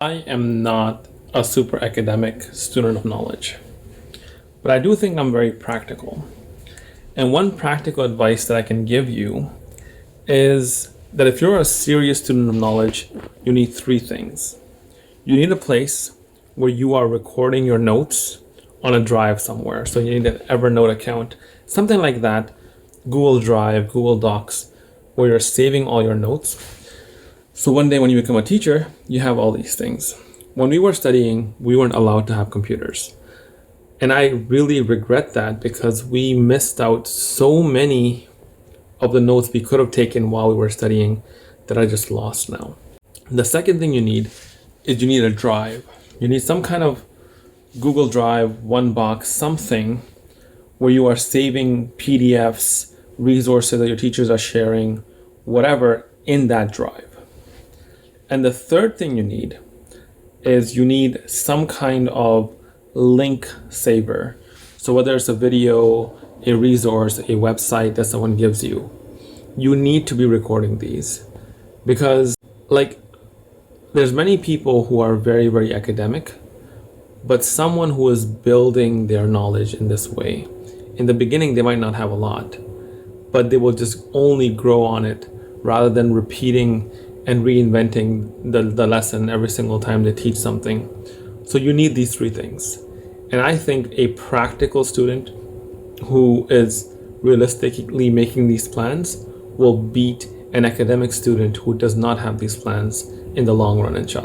I am not a super academic student of knowledge, but I do think I'm very practical. And one practical advice that I can give you is that if you're a serious student of knowledge, you need three things. You need a place where you are recording your notes on a drive somewhere. So you need an Evernote account, something like that, Google Drive, Google Docs, where you're saving all your notes. So one day when you become a teacher, you have all these things. When we were studying, we weren't allowed to have computers. And I really regret that because we missed out so many of the notes we could have taken while we were studying that I just lost now. The second thing you need is you need a drive. You need some kind of Google Drive, OneBox, something where you are saving PDFs, resources that your teachers are sharing, whatever, in that drive. And the third thing you need is you need some kind of link saver. So whether it's a video, a resource, a website that someone gives you, you need to be recording these because there's many people who are very, very academic, but someone who is building their knowledge in this way, in the beginning, they might not have a lot, but they will just only grow on it rather than repeating and reinventing the lesson every single time they teach something. So you need these three things. And I think a practical student who is realistically making these plans will beat an academic student who does not have these plans in the long run, inshallah.